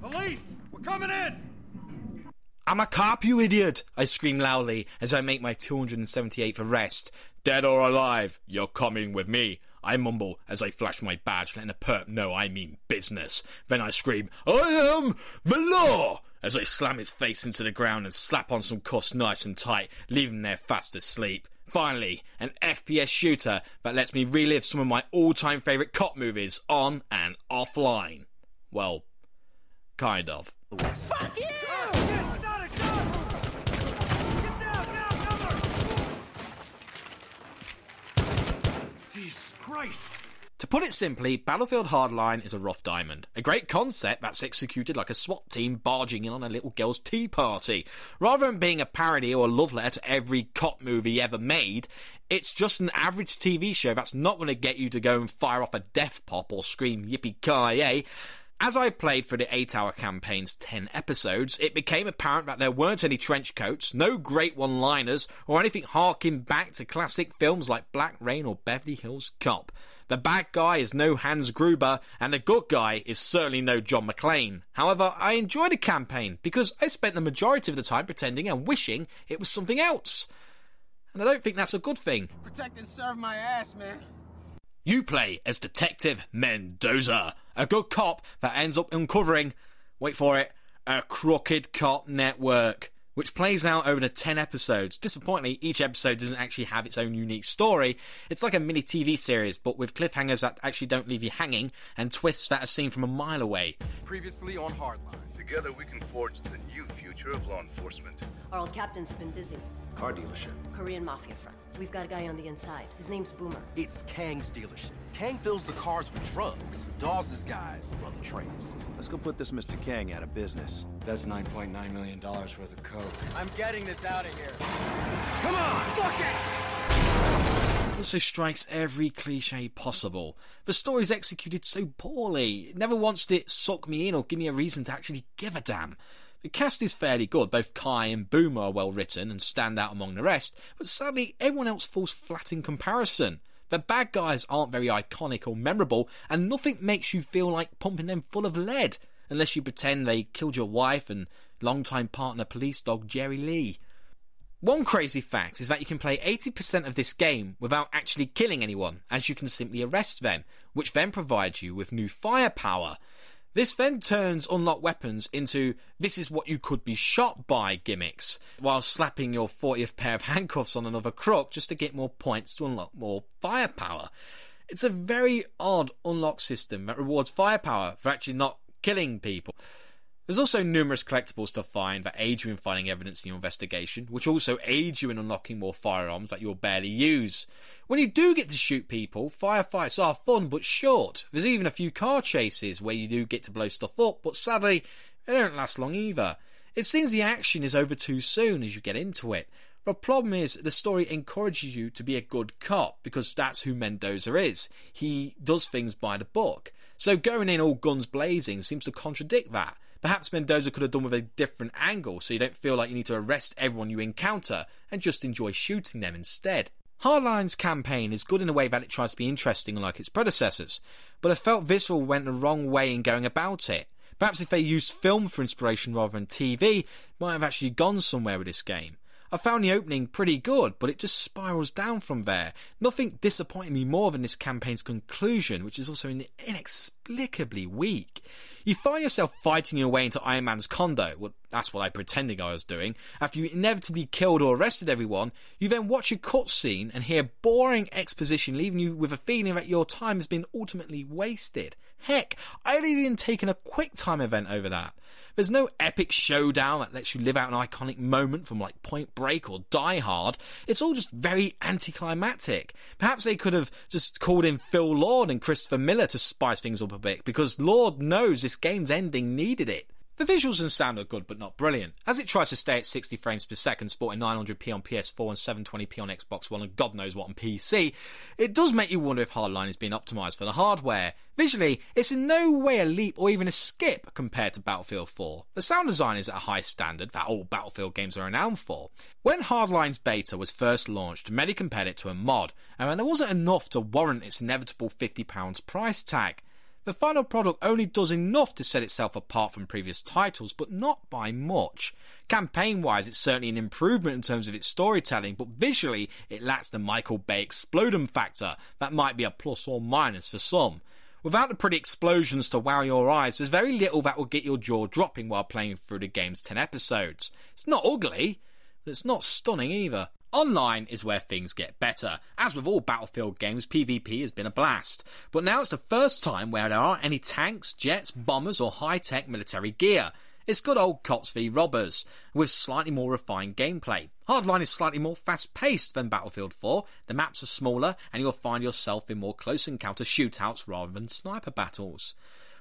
Police! We're coming in! I'm a cop, you idiot! I scream loudly as I make my 278th arrest. Dead or alive, you're coming with me. I mumble as I flash my badge, letting the perp know I mean business. Then I scream, I am the law! As I slam his face into the ground and slap on some cuffs nice and tight, leaving him there fast asleep. Finally, an FPS shooter that lets me relive some of my all-time favourite cop movies on and offline. Well, kind of. Fuck you! Oh, shit, it's not a gun! Get down, cover! Jesus Christ! To put it simply, Battlefield Hardline is a rough diamond. A great concept that's executed like a SWAT team barging in on a little girl's tea party. Rather than being a parody or a love letter to every cop movie ever made, it's just an average TV show that's not going to get you to go and fire off a death pop or scream yippee-ki-yay. As I played through the 8-hour campaign's 10 episodes, it became apparent that there weren't any trench coats, no great one-liners, or anything harking back to classic films like Black Rain or Beverly Hills Cop. The bad guy is no Hans Gruber, and the good guy is certainly no John McClane. However, I enjoyed the campaign because I spent the majority of the time pretending and wishing it was something else. And I don't think that's a good thing. Protect and serve my ass, man. You play as Detective Mendoza, a good cop that ends up uncovering, wait for it, a crooked cop network, which plays out over the 10 episodes. Disappointingly, each episode doesn't actually have its own unique story. It's like a mini TV series, but with cliffhangers that actually don't leave you hanging, and twists that are seen from a mile away. Previously on Hardline. Together we can forge the new future of law enforcement. Our old captain's been busy. Car dealership. Korean mafia front. We've got a guy on the inside. His name's Boomer. It's Kang's dealership. Kang fills the cars with drugs. Dawes' guys run the trains. Let's go put this Mr. Kang out of business. That's $9.9 million worth of coke. I'm getting this out of here. Come on, fuck it! Also strikes every cliche possible. The story's executed so poorly. Never once did it suck me in or give me a reason to actually give a damn. The cast is fairly good, both Kai and Boomer are well written and stand out among the rest, but sadly everyone else falls flat in comparison. The bad guys aren't very iconic or memorable, and nothing makes you feel like pumping them full of lead, unless you pretend they killed your wife and longtime partner police dog Jerry Lee. One crazy fact is that you can play 80% of this game without actually killing anyone, as you can simply arrest them, which then provides you with new firepower. This then turns unlocked weapons into this is what you could be shot by gimmicks, while slapping your 40th pair of handcuffs on another crook just to get more points to unlock more firepower. It's a very odd unlock system that rewards firepower for actually not killing people. There's also numerous collectibles to find that aid you in finding evidence in your investigation, which also aid you in unlocking more firearms that you'll barely use. When you do get to shoot people, firefights are fun but short. There's even a few car chases where you do get to blow stuff up, but sadly, they don't last long either. It seems the action is over too soon as you get into it. The problem is, the story encourages you to be a good cop, because that's who Mendoza is. He does things by the book. So going in all guns blazing seems to contradict that. Perhaps Mendoza could have done with a different angle, so you don't feel like you need to arrest everyone you encounter, and just enjoy shooting them instead. Hardline's campaign is good in a way that it tries to be interesting like its predecessors, but I felt Visceral went the wrong way in going about it. Perhaps if they used film for inspiration rather than TV, it might have actually gone somewhere with this game. I found the opening pretty good, but it just spirals down from there. Nothing disappointed me more than this campaign's conclusion, which is also inexplicably weak. You find yourself fighting your way into Iron Man's condo. Well, that's what I pretended I was doing. After you inevitably killed or arrested everyone, you then watch a cutscene and hear boring exposition, leaving you with a feeling that your time has been ultimately wasted. Heck, I'd even taken a quick time event over that. There's no epic showdown that lets you live out an iconic moment from like Point Break or Die Hard. It's all just very anticlimactic. Perhaps they could have just called in Phil Lord and Christopher Miller to spice things up a bit, because Lord knows this game's ending needed it. The visuals and sound are good but not brilliant, as it tries to stay at 60 frames per second, sporting 900p on PS4 and 720p on Xbox One and God knows what on PC. It does make you wonder if Hardline is being optimised for the hardware. Visually, it's in no way a leap or even a skip compared to Battlefield 4. The sound design is at a high standard that all Battlefield games are renowned for. When Hardline's beta was first launched, many compared it to a mod, and there wasn't enough to warrant its inevitable £50 price tag. The final product only does enough to set itself apart from previous titles, but not by much. Campaign-wise, it's certainly an improvement in terms of its storytelling, but visually, it lacks the Michael Bay explodum factor that might be a plus or minus for some. Without the pretty explosions to wow your eyes, there's very little that will get your jaw dropping while playing through the game's 10 episodes. It's not ugly, but it's not stunning either. Online is where things get better. As with all Battlefield games, PvP has been a blast. But now it's the first time where there aren't any tanks, jets, bombers or high-tech military gear. It's good old cops v robbers, with slightly more refined gameplay. Hardline is slightly more fast-paced than Battlefield 4, the maps are smaller, and you'll find yourself in more close encounter shootouts rather than sniper battles.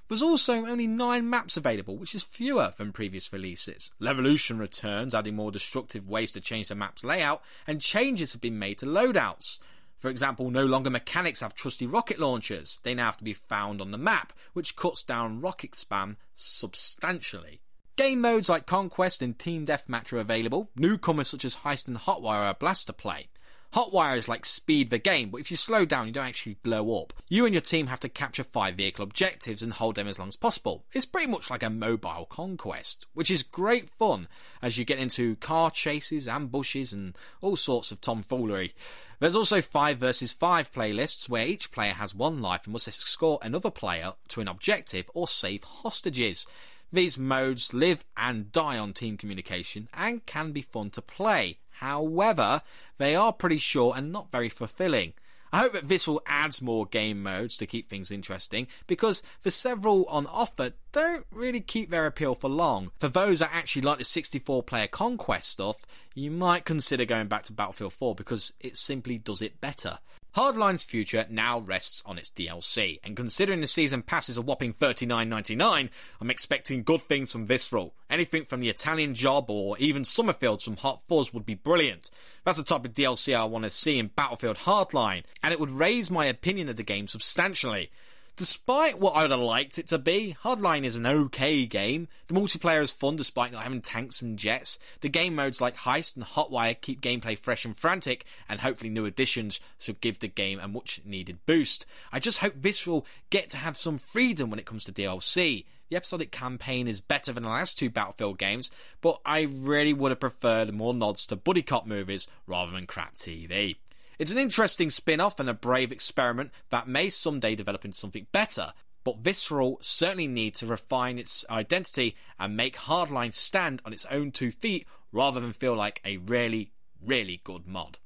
There's also only 9 maps available, which is fewer than previous releases. Levolution returns, adding more destructive ways to change the map's layout, and changes have been made to loadouts. For example, no longer mechanics have trusty rocket launchers, they now have to be found on the map, which cuts down rocket spam substantially. Game modes like Conquest and Team Deathmatch are available. Newcomers such as Heist and Hotwire are a blast to play. Hotwire is like speed the game, but if you slow down you don't actually blow up. You and your team have to capture 5 vehicle objectives and hold them as long as possible. It's pretty much like a mobile Conquest, which is great fun as you get into car chases, ambushes and all sorts of tomfoolery. There's also 5 versus 5 playlists where each player has 1 life and must escort another player to an objective or save hostages. These modes live and die on team communication and can be fun to play. However, they are pretty short and not very fulfilling. I hope that Visceral adds more game modes to keep things interesting, because the several on offer don't really keep their appeal for long. For those that actually like the 64-player Conquest stuff, you might consider going back to Battlefield 4 because it simply does it better. Hardline's future now rests on its DLC, and considering the season pass is a whopping $39.99, I'm expecting good things from Visceral. Anything from the Italian Job or even Summerfields from Hot Fuzz would be brilliant. That's the type of DLC I want to see in Battlefield Hardline, and it would raise my opinion of the game substantially. Despite what I would have liked it to be, Hardline is an okay game. The multiplayer is fun despite not having tanks and jets. The game modes like Heist and Hotwire keep gameplay fresh and frantic, and hopefully new additions should give the game a much needed boost. I just hope Visceral get to have some freedom when it comes to DLC. The episodic campaign is better than the last 2 Battlefield games, but I really would have preferred more nods to buddy cop movies rather than crap TV. It's an interesting spin-off and a brave experiment that may someday develop into something better, but Visceral certainly needs to refine its identity and make Hardline stand on its own 2 feet rather than feel like a really, really good mod.